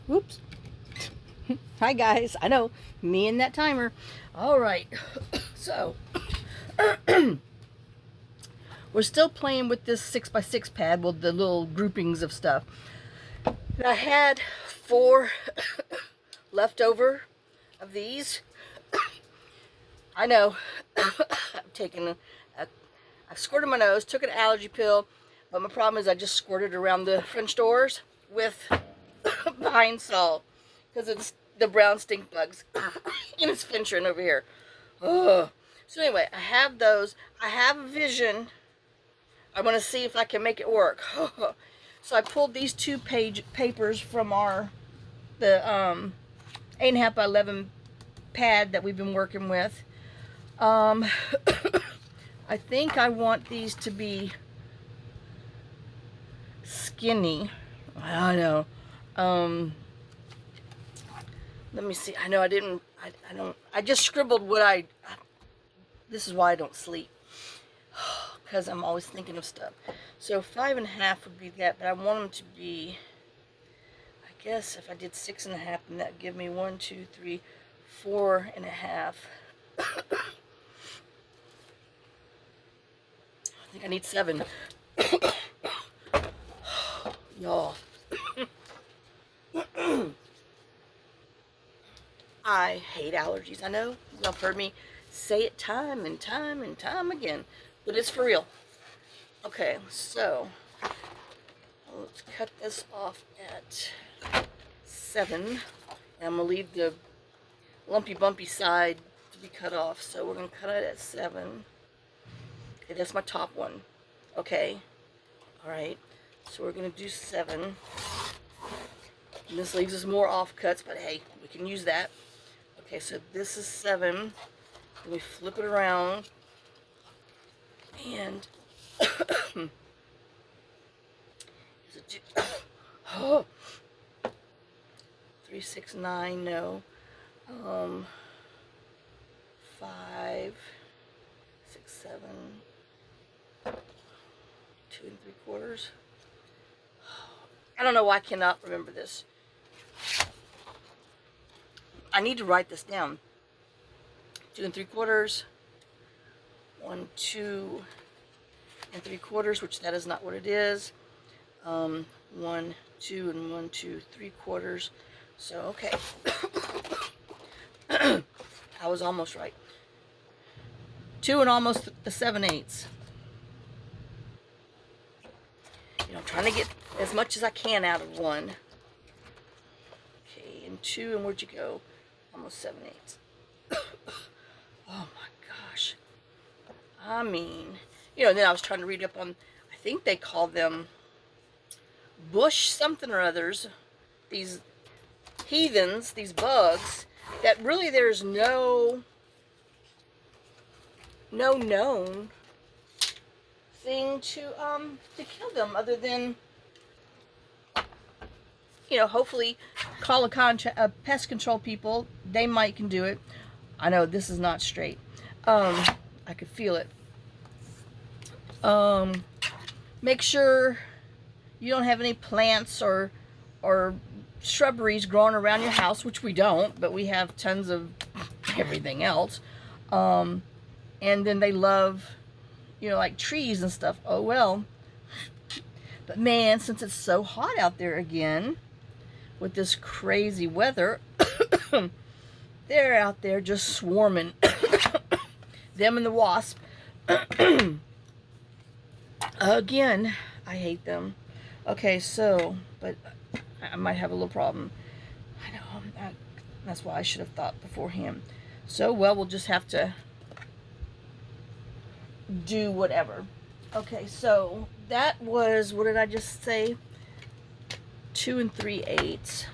Whoops. Hi guys, I know, me and that timer. All right, so we're still playing with this 6x6 pad with the little groupings of stuff. And I had 4 left over of these. I know, I've taken I squirted my nose, took an allergy pill, but my problem is I just squirted around the French doors with pine sol because it's the brown stink bugs. And it's finching over here. Ugh. So anyway, I have those. I have a vision. I want to see if I can make it work. So I pulled these 2-page papers from the 8.5 by 11 pad that we've been working with. I think I want these to be skinny. I don't know. Let me see. I know I didn't. I don't. I just scribbled what this is why I don't sleep, because I'm always thinking of stuff. So 5.5 would be that, but I want them to be. I guess if I did 6.5, then that'd give me 1, 2, 3, 4.5. I think I need 7. Y'all. I hate allergies. I know. Y'all have heard me say it time and time and time again. But it's for real. Okay, so let's cut this off at 7. And I'm going to leave the lumpy bumpy side to be cut off. So we're going to cut it at 7. Okay, that's my top one. Okay. Alright. So we're going to do 7. And this leaves us more offcuts, but hey, we can use that. Okay, so this is 7. Then we flip it around. And oh, 3, 6, 9, no. 5, 6, 7, 2 3/4. I don't know why I cannot remember this. I need to write this down. 2 3/4, 1, 2 3/4, which that is not what it is. 1, 2, and 1, 2 3/4. So okay, I was almost right. 2 and almost 7/8. You know, I'm trying to get as much as I can out of 1. Okay, and 2, and where'd you go? Almost 7/8. Oh my gosh. I mean, you know, then I was trying to read up on, I think they call them bush something or others. These heathens, these bugs, that really there's no known thing to kill them other than, you know, hopefully call a pest control people. They might can do it. I know this is not straight. I could feel it. Make sure you don't have any plants or shrubberies growing around your house, which we don't, but we have tons of everything else. And then they love, you know, like trees and stuff. Oh well. But man, since it's so hot out there again with this crazy weather, they're out there just swarming. Them and the wasp. Again, I hate them. Okay, so, but I might have a little problem. I know, that's why I should have thought beforehand. So, well, we'll just have to do whatever. Okay, so that was, what did I just say? 2 3/8.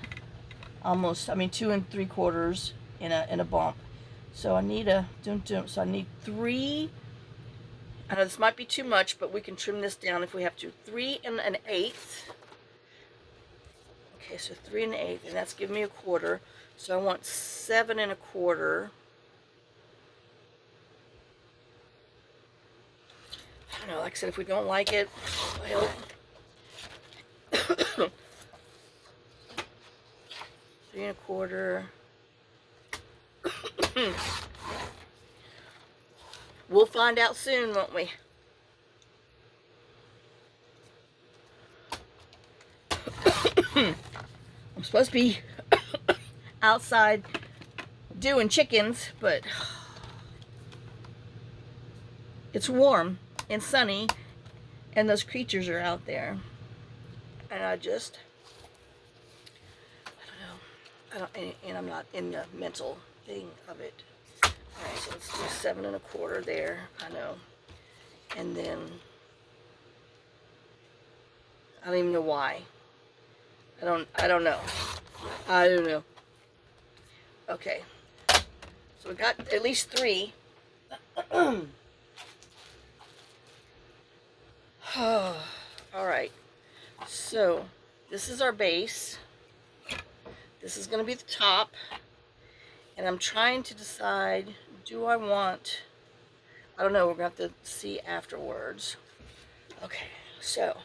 Almost, I mean 2 3/4 in a bump. So I need so I need 3. I know this might be too much, but we can trim this down if we have to. 3 1/8. Okay, so 3 1/8, and that's giving me 1/4. So I want 7 1/4. I don't know, like I said, if we don't like it, well, 3 1/4. We'll find out soon, won't we? I'm supposed to be outside doing chickens, but it's warm and sunny, and those creatures are out there. And I don't know. And I'm not in the mental thing of it. Alright, so let's do 7 1/4 there. I know. And then I don't even know why. I don't know. I don't know. Okay. So we got at least 3. Alright. So this is our base. This is going to be the top. And I'm trying to decide, do I want, I don't know, we're going to have to see afterwards. Okay, so,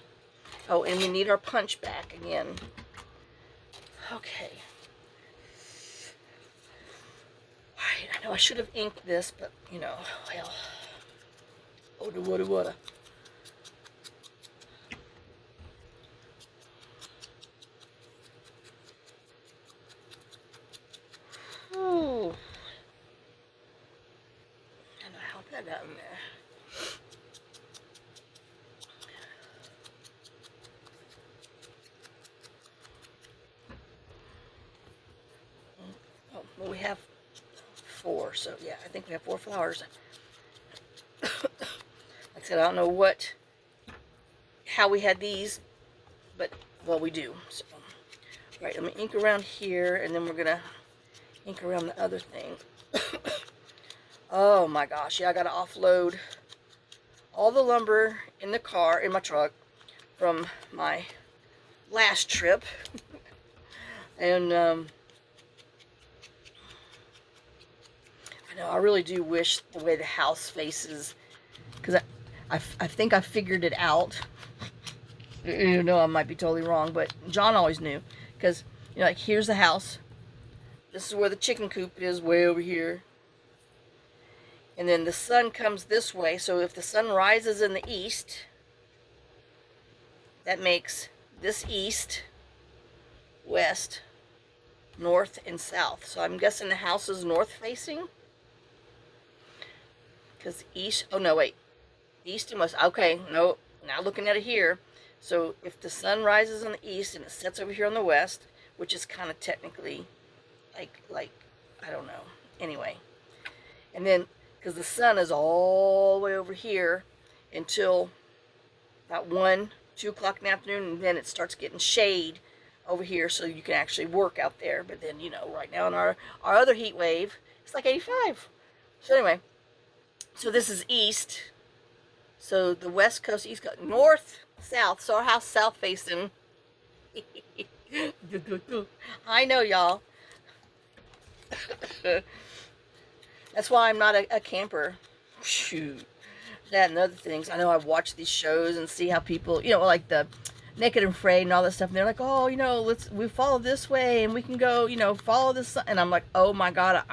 oh, and we need our punch back again. Okay. Alright, I know I should have inked this, but, you know, well, woulda. Ooh. And I hope that got in there. Oh, well, we have 4, so yeah, I think we have 4 flowers. Like I said, I don't know how we had these, but, well, we do. So, right, I'm going to ink around here, and then we're going to ink around the other thing. Oh my gosh, yeah, I got to offload all the lumber in the car, in my truck, from my last trip. And, I know, I really do wish the way the house faces, because I think I figured it out. You know, I might be totally wrong, but John always knew, because, you know, like, here's the house. This is where the chicken coop is, way over here. And then the sun comes this way, so if the sun rises in the east, that makes this east, west, north, and south. So I'm guessing the house is north facing. Because east, oh no, wait. East and west, okay, no, now looking at it here. So if the sun rises in the east and it sets over here on the west, which is kind of technically, like, I don't know. Anyway. And then, because the sun is all the way over here until about 1, 2 o'clock in the afternoon, and then it starts getting shade over here so you can actually work out there. But then, you know, right now in our other heat wave, it's like 85. So anyway, so this is east. So the west coast, east coast, north, south. So our house south facing. I know, y'all. That's why I'm not a camper. Shoot. That and other things. I know I watch these shows and see how people, you know, like the Naked and Afraid and all that stuff. And they're like, oh, you know, we follow this way and we can go, you know, follow this. And I'm like, oh my God,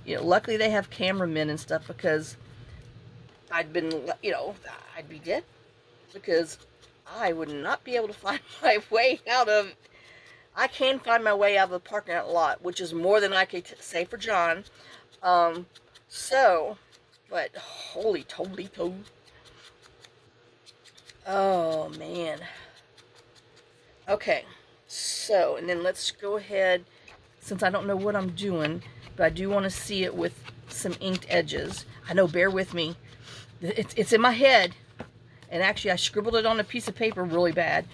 you know, luckily they have cameramen and stuff, because I'd been, you know, I'd be dead, because I would not be able to find my way out of. I can find my way out of the parking lot, which is more than I could say for John. So, but holy toly toad. Oh man. Okay, so, and then let's go ahead, since I don't know what I'm doing, but I do want to see it with some inked edges. I know, bear with me. It's in my head, and actually I scribbled it on a piece of paper really bad,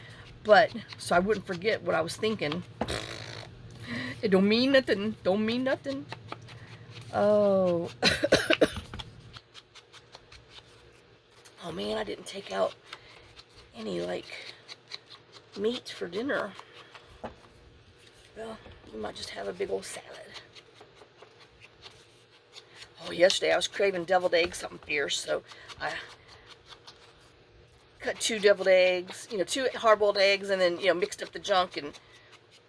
but so I wouldn't forget what I was thinking. It don't mean nothing. Don't mean nothing. Oh. Oh man, I didn't take out any, like, meat for dinner. Well, we might just have a big old salad. Oh, yesterday I was craving deviled eggs, something fierce, so I cut 2 deviled eggs, you know, 2 hard-boiled eggs, and then, you know, mixed up the junk and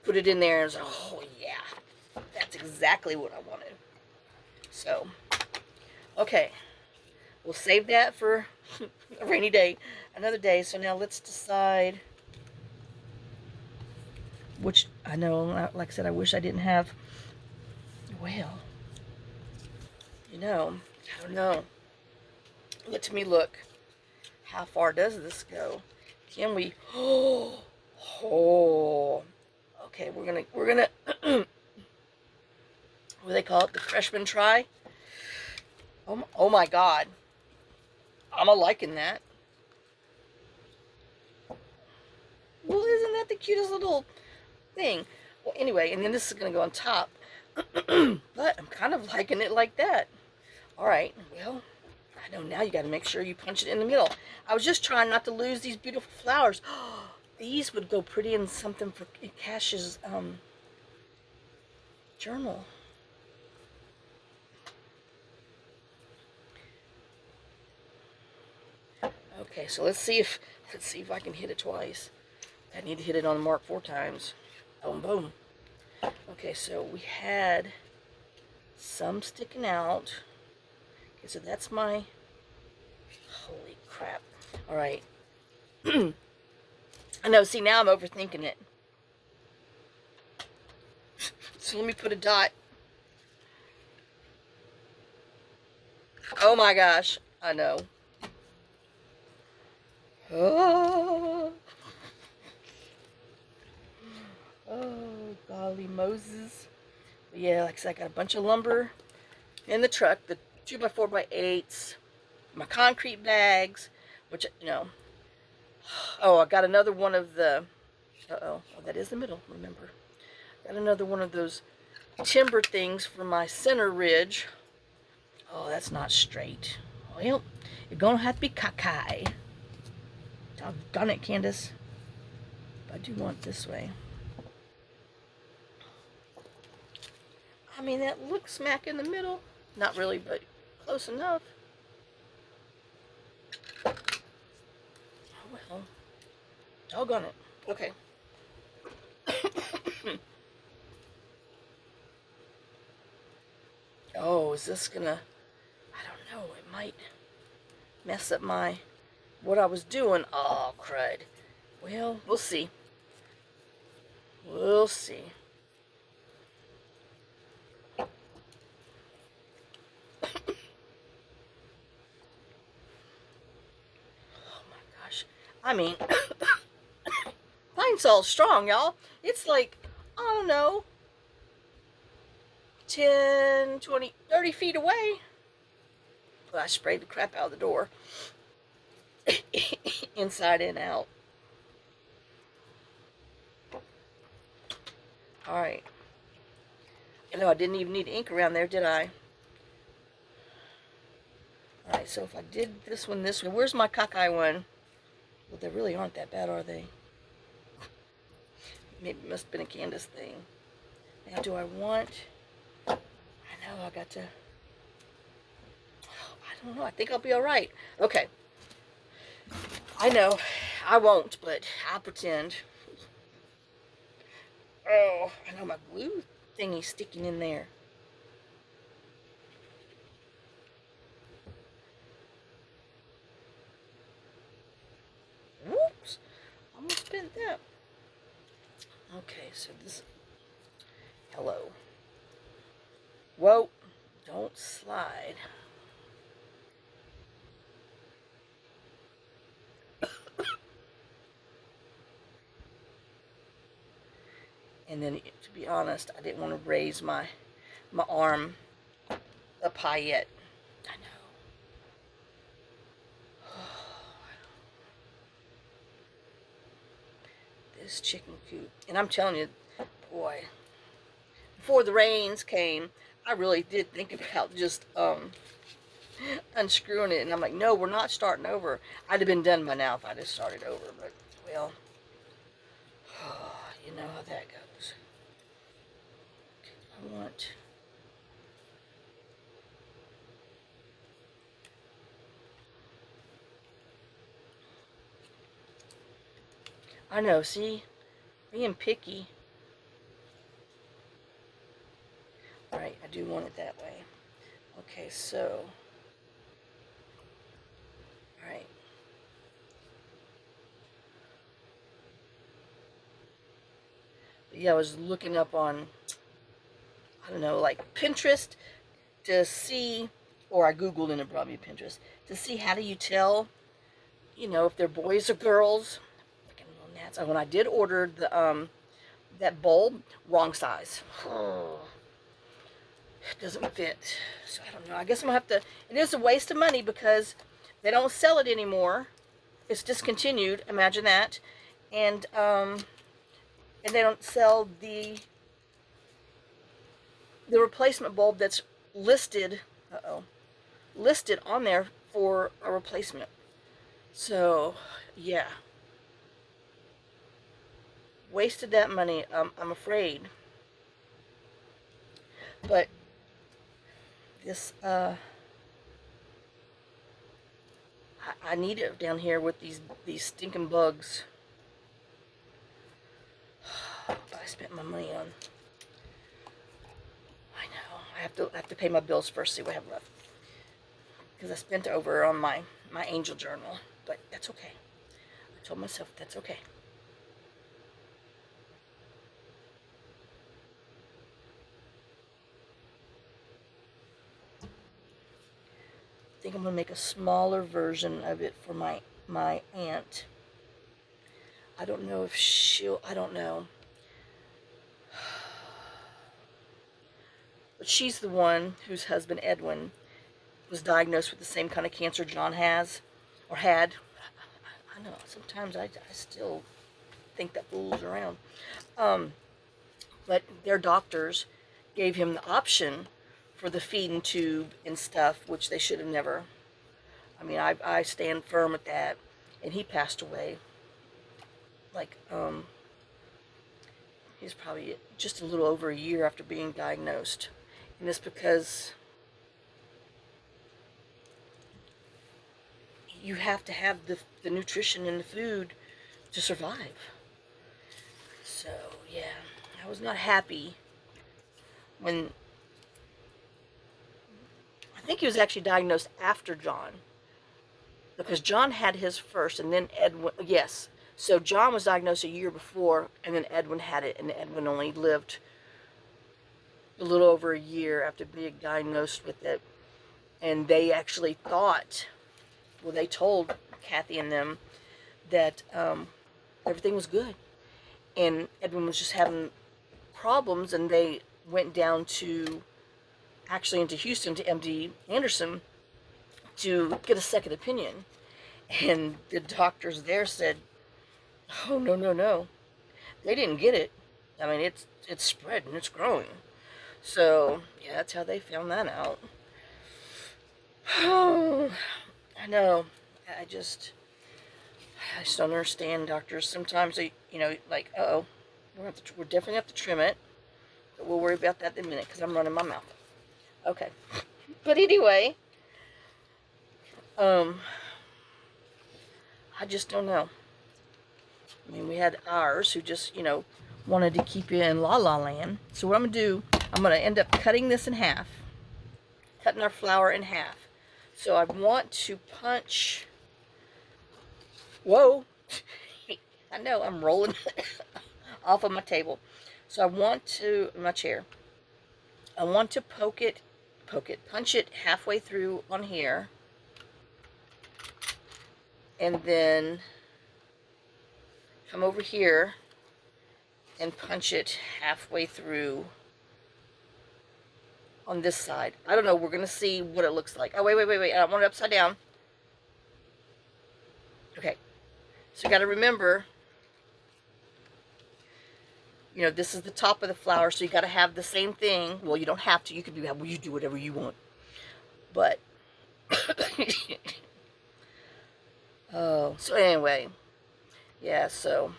put it in there and was like, oh yeah, that's exactly what I wanted. So, okay, we'll save that for a rainy day, another day. So now let's decide which, I know, like I said, I wish I didn't have, well, you know, I don't know. Let me look. How far does this go? Can we, oh, okay, we're gonna, what do they call it? The freshman try? Oh my God. I'm a liking that. Well, isn't that the cutest little thing? Well, anyway, and then this is going to go on top. But I'm kind of liking it like that. All right, well, I know now you got to make sure you punch it in the middle. I was just trying not to lose these beautiful flowers. These would go pretty in something for Cash's journal. Okay, so let's see if I can hit it twice. I need to hit it on the mark 4 times. Boom, boom. Okay, so we had some sticking out. Okay, so that's my, holy crap. All right. I know, see, now I'm overthinking it. So let me put a dot. Oh my gosh, I know. Oh, oh golly Moses. But yeah, like I said, I got a bunch of lumber in the truck, the 2x4x8s, my concrete bags, which, you know, oh, I got another one of the, oh, that is the middle, remember. Got another one of those timber things for my center ridge. Oh, that's not straight. Well, you're gonna have to be cockeye. Doggone it, Candace. But I do want it this way. I mean, that looks smack in the middle. Not really, but close enough. Oh, well. Doggone it. Okay. Oh, is this gonna, I don't know, it might mess up what I was doing. Oh, crud. Well, we'll see. We'll see. Oh my gosh. I mean, pine sol's strong, y'all. It's like, I don't know, 10, 20, 30 feet away. Well, I sprayed the crap out of the door. Inside and out. Alright. You know, I didn't even need ink around there, did I? Alright, so if I did this one, where's my cockeye one? Well, they really aren't that bad, are they? Maybe it must have been a Candace thing. Now, do I want... I know, I got to... Oh, I don't know, I think I'll be alright. Okay. I know, I won't, but I'll pretend. Oh, I know my glue thingy's sticking in there. Whoops, almost bent that. Okay, so this, hello. Whoa, don't slide. And then, to be honest, I didn't want to raise my arm up high yet. I know. This chicken coop. And I'm telling you, boy, before the rains came, I really did think about just unscrewing it. And I'm like, no, we're not starting over. I'd have been done by now if I just started over. But, well, you know how that goes. I want... I know, see? Being picky. do want it that way. Okay, so, all right. But yeah, I was looking up on, I don't know, like Pinterest to see, or I Googled and it brought me Pinterest, to see how do you tell, you know, if they're boys or girls. When I did order the that bulb, wrong size. It doesn't fit. So I don't know. I guess I'm gonna have to. It is a waste of money because they don't sell it anymore. It's discontinued. Imagine that. And they don't sell the replacement bulb that's listed. Listed on there for a replacement. So yeah, wasted that money. I'm afraid. But this I need it down here with these stinking bugs. But I spent my money on. I know. I have to pay my bills first. See what I have left. Because I spent over on my angel journal. But that's okay. I told myself that's okay. I think I'm gonna make a smaller version of it for my aunt. I don't know if she'll. I don't know. But she's the one whose husband Edwin was diagnosed with the same kind of cancer John has or had. I know. Sometimes I still think that fool's around. But their doctors gave him the option for the feeding tube and stuff, which they should have never. I mean, I stand firm at that. And he passed away. Like, he's probably just a little over a year after being diagnosed. And it's because you have to have the nutrition in the food to survive. So, yeah, I was not happy when, I think he was actually diagnosed after John. Because John had his first, and then Edwin, yes. So John was diagnosed a year before, and then Edwin had it, and Edwin only lived a little over a year after being diagnosed with it. And they actually thought, well, they told Kathy and them that everything was good. And Edwin was just having problems, and they went down to, actually into Houston, to MD Anderson to get a second opinion. And the doctors there said, oh, no, no, no. They didn't get it. I mean, it's spread and it's growing. So, yeah, that's how they found that out. Oh, I know. I just don't understand doctors. Sometimes they, you know, like, uh-oh, we're definitely have to trim it. But we'll worry about that in a minute because I'm running my mouth. Okay. But anyway, I just don't know. I mean, we had ours who just, you know, wanted to keep it in La La Land. So what I'm going to do, I'm going to end up cutting this in half. Cutting our flour in half. So I want to punch... Whoa! I know, I'm rolling off of my table. So I want to, my chair, I want to punch it halfway through on here. And then come over here and punch it halfway through on this side. I don't know. We're going to see what it looks like. Oh, wait. I want it upside down. Okay. So you got to remember, you know, this is the top of the flour, so you got to have the same thing. Well, you don't have to. You can do that. Well, you do whatever you want. But, oh, so anyway, yeah, so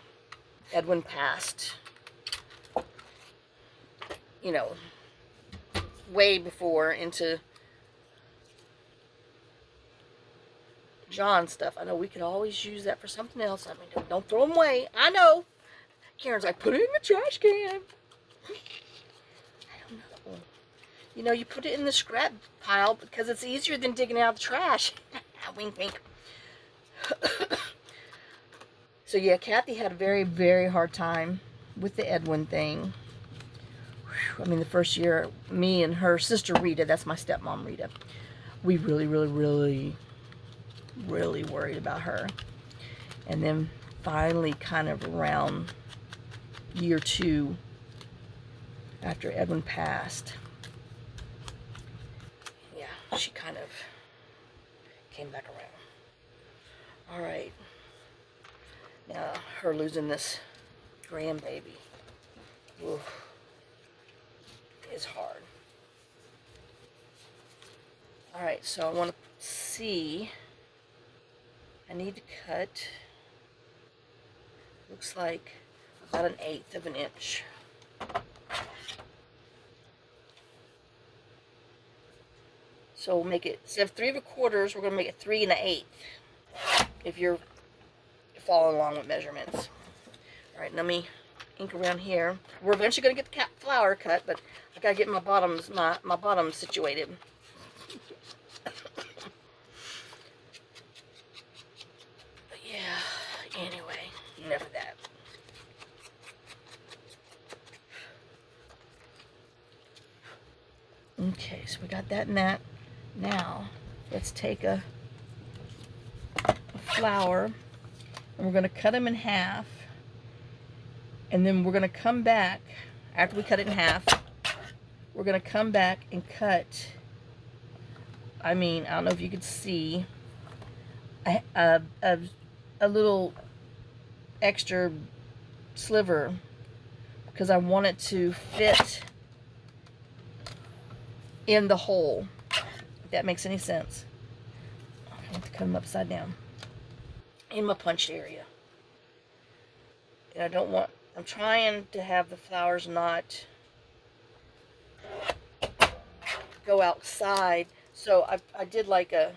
Edwin passed, you know, way before into John stuff. I know we could always use that for something else. I mean, don't throw them away. I know. Karen's like, put it in the trash can. I don't know. You know, you put it in the scrap pile because it's easier than digging out the trash. Wink, wink. So yeah, Kathy had a very, very hard time with the Edwin thing. Whew, I mean, the first year, me and her sister Rita, that's my stepmom Rita, we really, really, really, really worried about her. And then finally, kind of around year 2, after Edwin passed, yeah, she kind of came back around. All right. Now, her losing this grandbaby, oof, is hard. All right, so I want to see, I need to cut, looks like about 1/8 of an inch. So we'll make it, instead of 3 3/4, we're going to make it 3 1/8, if you're following along with measurements. All right, let me ink around here. We're eventually going to get the flower cut, but I got to get my bottoms, my bottoms situated. But yeah, anyway, enough of that. Okay, so we got that and that. Now, let's take a flower, and we're going to cut them in half. And then we're going to come back, after we cut it in half, we're going to come back and cut, I mean, I don't know if you could see, a little extra sliver, because I want it to fit in the hole, if that makes any sense. I have to cut them upside down in my punched area. And I don't want, I'm trying to have the flowers not go outside. So I did like a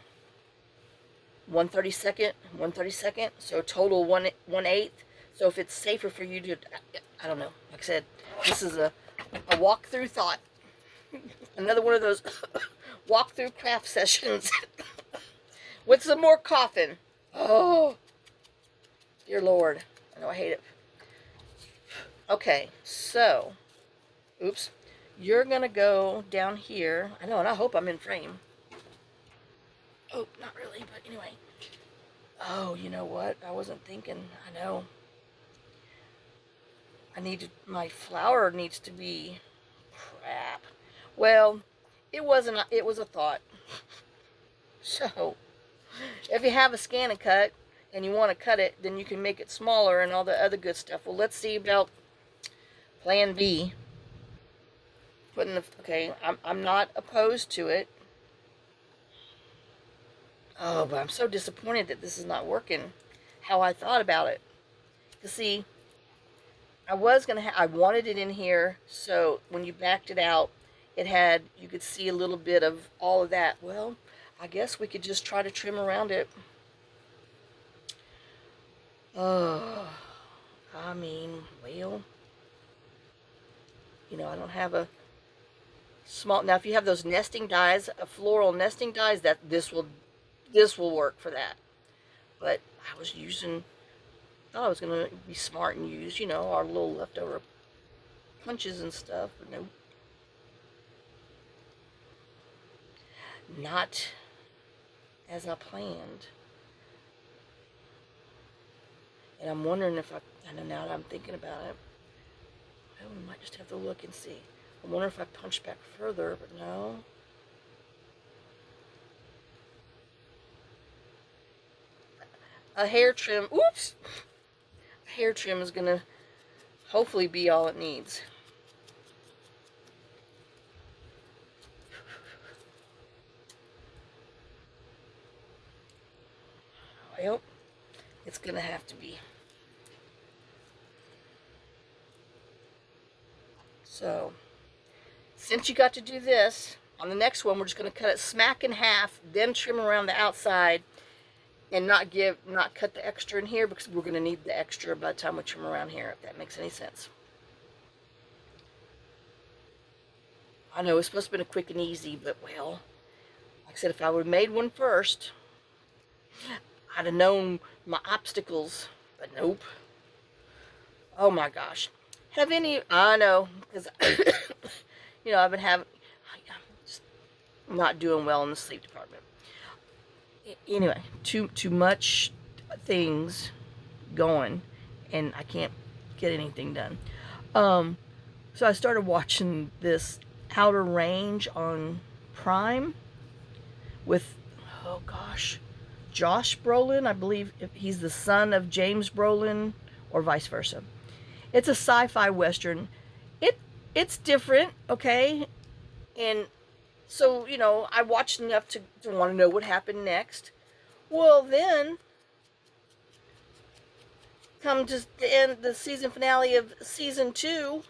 1/32, so total 1/8. So if it's safer for you to, I don't know, like I said, this is a walk-through thought. Another one of those walk-through craft sessions with some more coughing. Oh, dear Lord. I know I hate it. Okay, so, oops, you're going to go down here. I know, and I hope I'm in frame. Oh, not really, but anyway. Oh, you know what? I wasn't thinking. I know. My flower needs to be, crap. Well, it wasn't, it was a thought. So, if you have a scan and cut, and you want to cut it, then you can make it smaller and all the other good stuff. Well, let's see about plan B. Putting the, okay, I'm not opposed to it. Oh, but I'm so disappointed that this is not working how I thought about it. You see, I wanted it in here, so when you backed it out, it had, you could see a little bit of all of that. Well, I guess we could just try to trim around it. Oh, I mean, well, you know, I don't have a small, now if you have those nesting dies, floral nesting dies, that this will work for that. But I was using, thought I was going to be smart and use, you know, our little leftover punches and stuff, but no. Not as I planned. And I'm wondering if I know now that I'm thinking about it, well, we might just have to look and see. I wonder if I punch back further, but no. A hair trim, oops! A hair trim is going to hopefully be all it needs. Well, it's going to have to be. So, since you got to do this, on the next one, we're just going to cut it smack in half, then trim around the outside, and not cut the extra in here, because we're going to need the extra by the time we trim around here, if that makes any sense. I know it's supposed to be a quick and easy, but well, like I said, if I would have made one first, I'd have known my obstacles, but nope. Oh my gosh. Have any, I know, because, I've been having, I'm just not doing well in the sleep department. Anyway, too much things going, and I can't get anything done. So I started watching this Outer Range on Prime with, oh gosh, Josh Brolin. I believe he's the son of James Brolin, or vice versa. It's a sci-fi western. It's different, okay? And so, I watched enough to want to know what happened next. Well, then, come to the end, the season finale of season 2.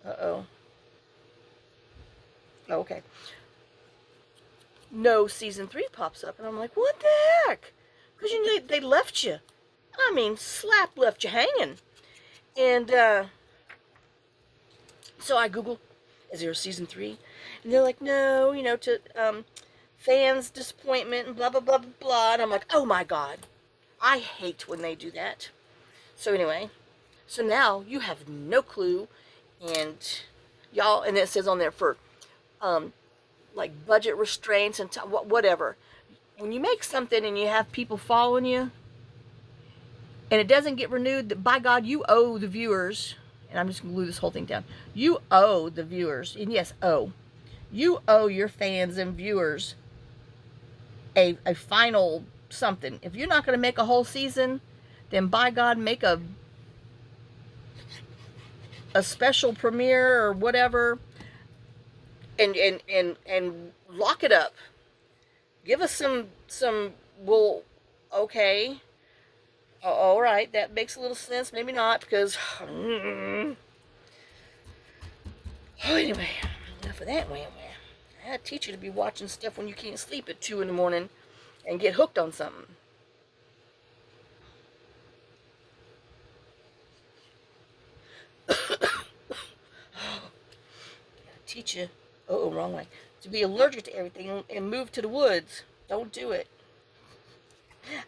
Uh-oh. Oh, okay. No, season 3 pops up, and I'm like, what the heck? Because they left you. I mean, slap left you hanging. And so I Google, is there a season 3? And they're like, no, to fans' disappointment and blah, blah, blah, blah, blah. And I'm like, oh my God. I hate when they do that. So anyway, so now you have no clue, and y'all, and it says on there for like budget restraints and whatever. When you make something and you have people following you, and it doesn't get renewed, by God, you owe the viewers, and I'm just going to glue this whole thing down. You owe the viewers, and yes, you owe your fans and viewers a final something. If you're not going to make a whole season, then by God, make a special premiere or whatever, and lock it up. Give us some. Well, okay. All right, that makes a little sense. Maybe not, because anyway, enough of that. I teach you to be watching stuff when you can't sleep at 2 in the morning and get hooked on something. Teach you, oh, wrong way, to be allergic to everything and move to the woods. Don't do it.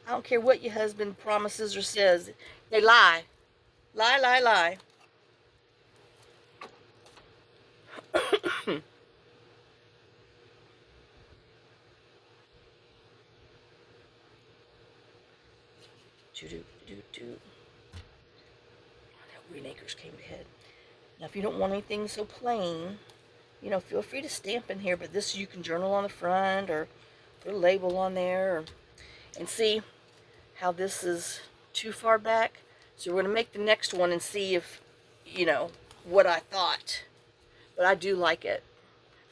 I don't care what your husband promises or says. They lie. Lie, lie, lie. Do. Now Green Acres came to head. Now, if you don't want anything so plain, feel free to stamp in here, but this you can journal on the front or put a label on there, and see how this is too far back. So we're going to make the next one and see if, what I thought. But I do like it.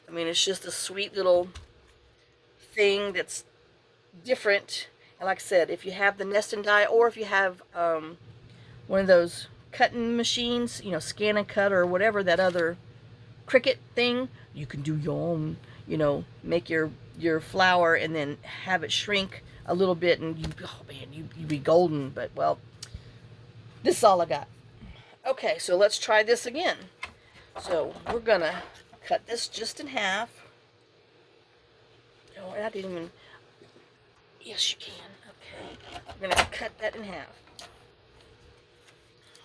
I mean, it's just a sweet little thing that's different. And like I said, if you have the nest and die, or if you have one of those cutting machines, scan and cut or whatever, that other Cricut thing, you can do your own, make your flower and then have it shrink a little bit, and you'd be golden. But well, this is all I got. Okay, so let's try this again. So we're gonna cut this just in half. No, I didn't even. Yes, you can. Okay, we're gonna cut that in half.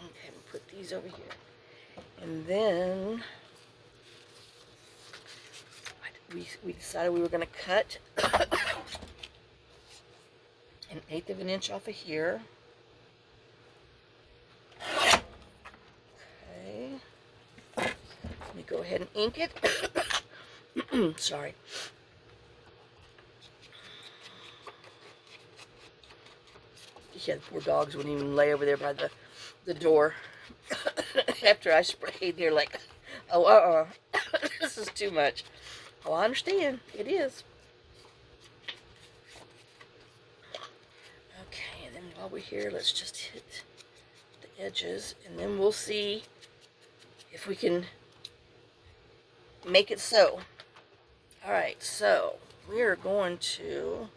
Okay, we'll put these over here, and then we decided we were gonna cut an 1/8 of an inch off of here. Okay, let me go ahead and ink it. Sorry. Yeah, the poor dogs wouldn't even lay over there by the door after I sprayed. They're like, oh, this is too much. Oh, I understand. It is. Okay, and then while we're here, let's just hit the edges, and then we'll see if we can make it so. All right, so we're going to...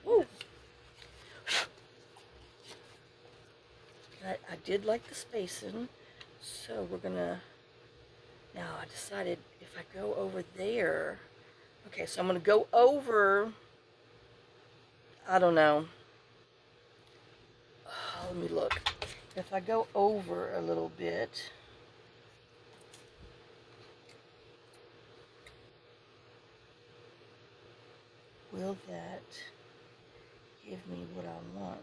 Ooh. I did like the spacing, so we're gonna, now I decided if I go over there, okay, so I'm gonna go over, I don't know, let me look. If I go over a little bit, will that give me what I want?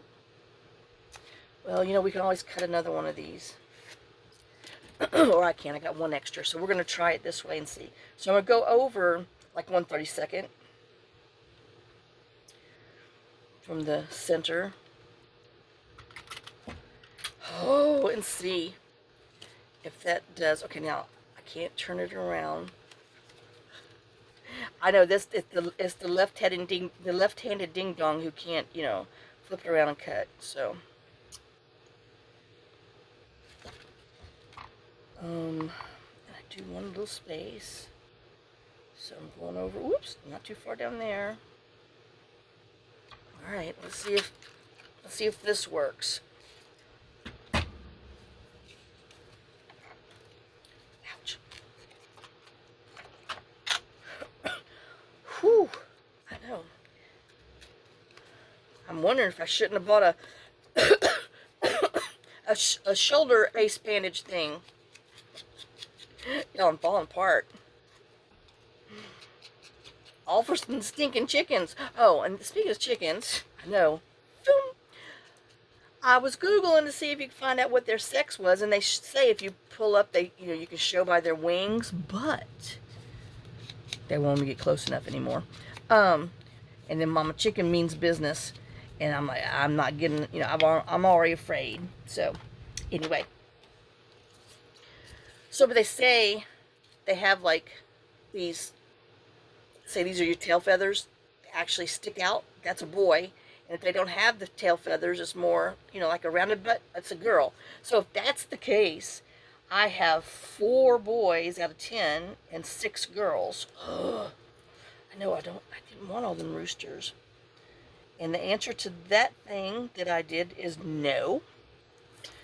Well, you know, we can always cut another one of these. Or I can, I got one extra. So we're going to try it this way and see. So I'm going to go over like 1/32 from the center. Oh, and see if that does. Okay, now I can't turn it around. I know this it's the left-handed ding dong who can't, you know, flip it around and cut. So and I do one little space. So I'm going over. Whoops, not too far down there. All right, let's see if this works. Ouch. Whew. I know. I'm wondering if I shouldn't have bought a shoulder ace bandage thing. Y'all, I'm falling apart. All for some stinking chickens. Oh, and speaking of chickens, I know. I was Googling to see if you could find out what their sex was, and they say if you pull up, you can show by their wings, but they won't get close enough anymore. And then Mama Chicken means business, and I'm like, I'm not getting, you know, I'm already afraid. So, anyway. So, but they say they have like these, say these are your tail feathers, they actually stick out. That's a boy. And if they don't have the tail feathers, it's more, you know, like a rounded butt, that's a girl. So if that's the case, I have 4 boys out of 10 and 6 girls. Ugh. I know I didn't want all them roosters. And the answer to that thing that I did is no.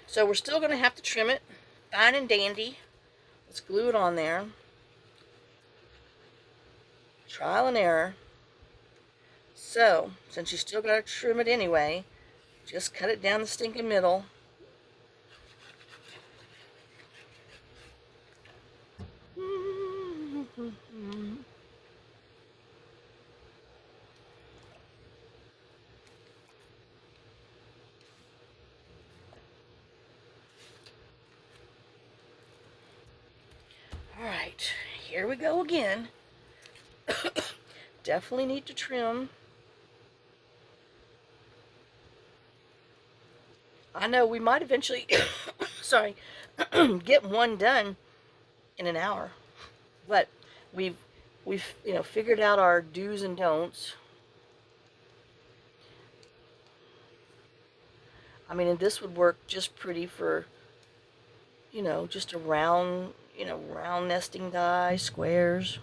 So we're still going to have to trim it. Fine and dandy. Let's glue it on there. Trial and error. So, since you still got to trim it anyway, just cut it down the stinking middle. Alright, here we go again. Definitely need to trim. I know we might eventually, sorry, get one done in an hour, but we've you know, figured out our do's and don'ts. I mean, and this would work just pretty for, you know, just a round, you know, round nesting die, squares.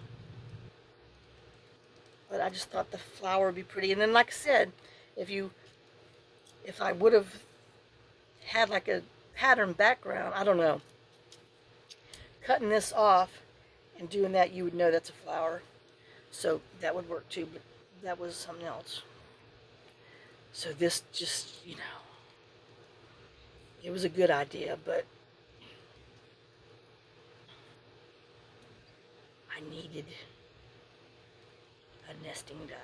But I just thought the flower would be pretty. And then, like I said, if I would have had like a pattern background, I don't know, cutting this off and doing that, you would know that's a flower. So that would work too, but that was something else. So this just, you know, it was a good idea, but I needed a nesting die.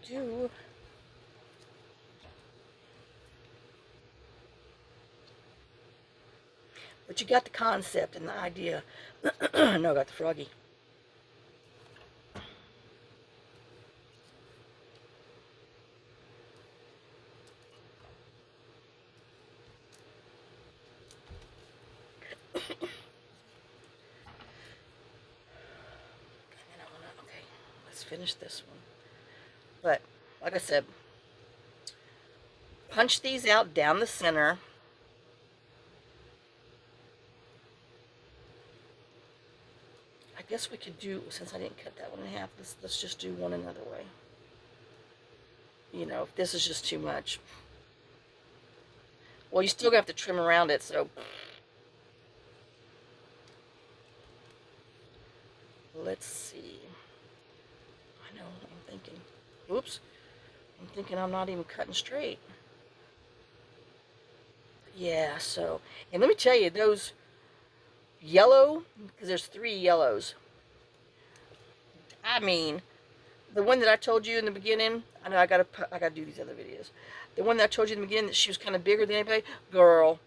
Do. But you got the concept and the idea. No, I got the froggy. Okay, let's finish this one. But, like I said, punch these out down the center. I guess we could do, since I didn't cut that one in half, let's just do one another way. You know, if this is just too much. Well, you still have to trim around it, so. Let's see. I know, I'm thinking. Oops. I'm thinking I'm not even cutting straight. Yeah, so. And let me tell you, those yellow, because there's 3 yellows. I mean, the one that I told you in the beginning, I know I gotta do these other videos. The one that I told you in the beginning that she was kind of bigger than anybody, girl,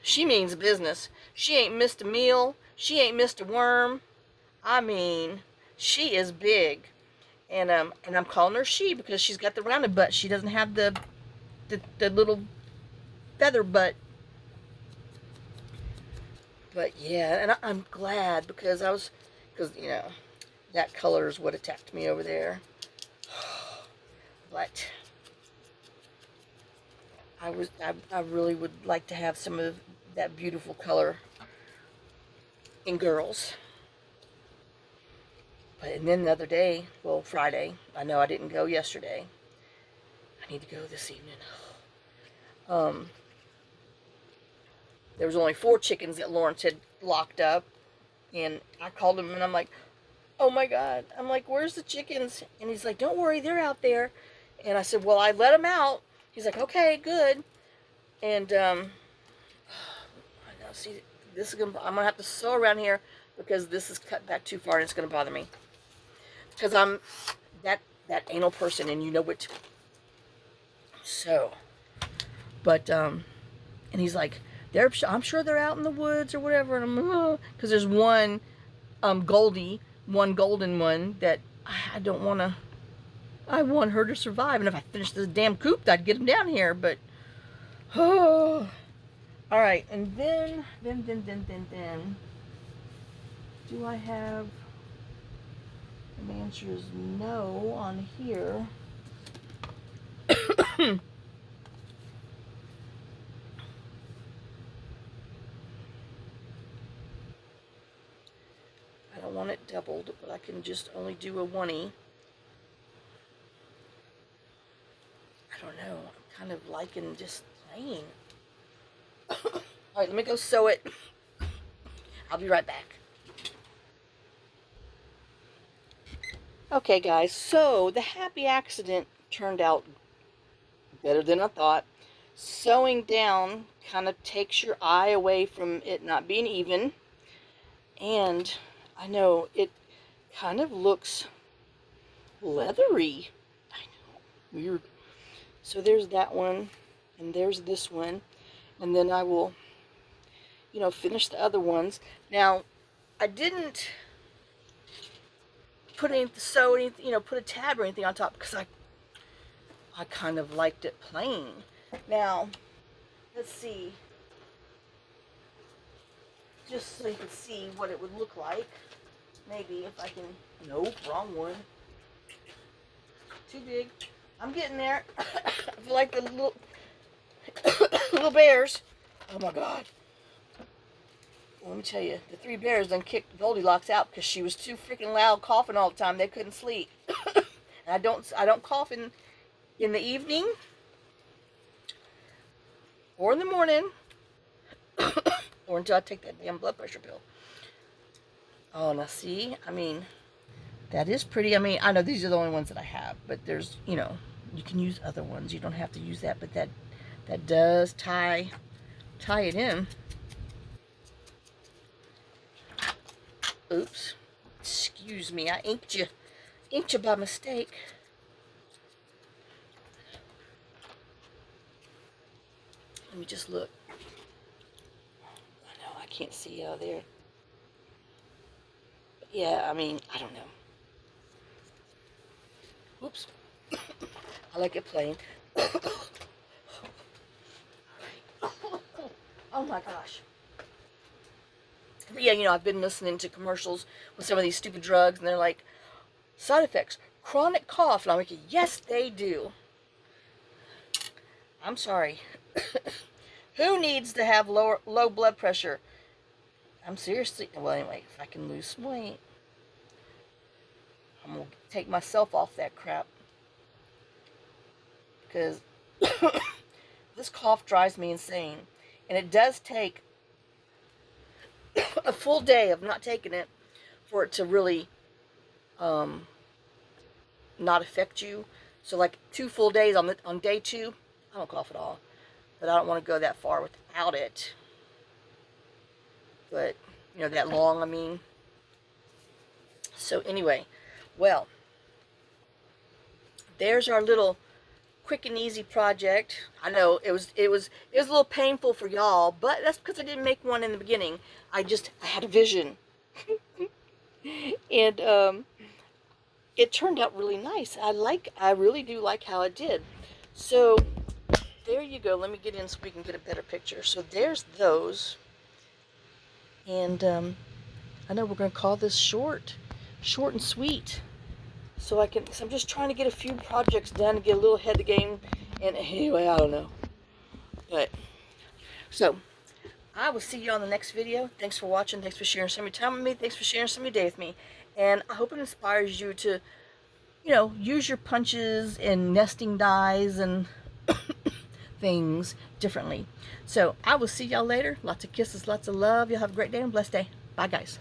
she means business. She ain't missed a meal. She ain't missed a worm. I mean, she is big. And I'm calling her she because she's got the rounded butt. She doesn't have the little feather butt. But yeah, and I'm glad because you know, that color is what attacked me over there. But I really would like to have some of that beautiful color in girls. But and then the other day, well, Friday, I know I didn't go yesterday. I need to go this evening. There was only 4 chickens that Lawrence had locked up, and I called him and I'm like, oh my God. I'm like, where's the chickens? And he's like, don't worry, they're out there. And I said, well, I let them out. He's like, okay, good. And I know, see, this is I'm gonna have to sew around here because this is cut back too far and it's gonna bother me. Because I'm that anal person, and you know it. So, but and he's like, I'm sure they're out in the woods or whatever. And I'm because there's one one golden one that I don't want to. I want her to survive, and if I finish this damn coop, I'd get them down here. But oh, all right. And then, do I have? And the answer is no on here. I don't want it doubled, but I can just only do a 1-y. I don't know. I'm kind of liking just plain. Alright, let me go sew it. I'll be right back. Okay, guys, so the happy accident turned out better than I thought. Sewing down kind of takes your eye away from it not being even. And I know it kind of looks leathery. I know, weird. So there's that one, and there's this one. And then I will, you know, finish the other ones. Now, I didn't put anything, you know, put a tab or anything on top because I kind of liked it plain. Now, let's see, just so you can see what it would look like. Maybe if I can, nope, wrong one. Too big. I'm getting there. I feel like the little, little bears. Oh my God. Well, let me tell you, the 3 bears done kicked Goldilocks out because she was too freaking loud coughing all the time. They couldn't sleep. And I don't cough in the evening or in the morning or until I take that damn blood pressure pill. Oh, now see, I mean, that is pretty. I mean, I know these are the only ones that I have, but there's, you know, you can use other ones. You don't have to use that, but that does tie it in. Oops. Excuse me, I inked you by mistake. Let me just look. I know I can't see out there. But yeah, I mean, I don't know. Oops. I like it plain. Oh my gosh. But yeah, you know, I've been listening to commercials with some of these stupid drugs, and they're like, side effects, chronic cough. And I'm like, yes, they do. I'm sorry. Who needs to have low blood pressure? I'm seriously, well anyway, if I can lose some weight, I'm going to take myself off that crap. Because this cough drives me insane. And it does take a full day of not taking it for it to really not affect you. So like 2 full days on day 2, I don't cough at all. But I don't want to go that far without it. But, you know, that long, I mean. So anyway, well, there's our little quick and easy project. I know it was a little painful for y'all, but that's because I didn't make one in the beginning. I had a vision. And it turned out really nice. I really do like how it did. So there you go. Let me get in so we can get a better picture. So there's those. And I know we're going to call this short and sweet. So I'm just trying to get a few projects done to get a little ahead of the game. And anyway, I don't know. But, so, I will see you on the next video. Thanks for watching. Thanks for sharing some of your time with me. Thanks for sharing some of your day with me. And I hope it inspires you to, you know, use your punches and nesting dies and things differently. So, I will see y'all later. Lots of kisses, lots of love. Y'all have a great day and blessed day. Bye, guys.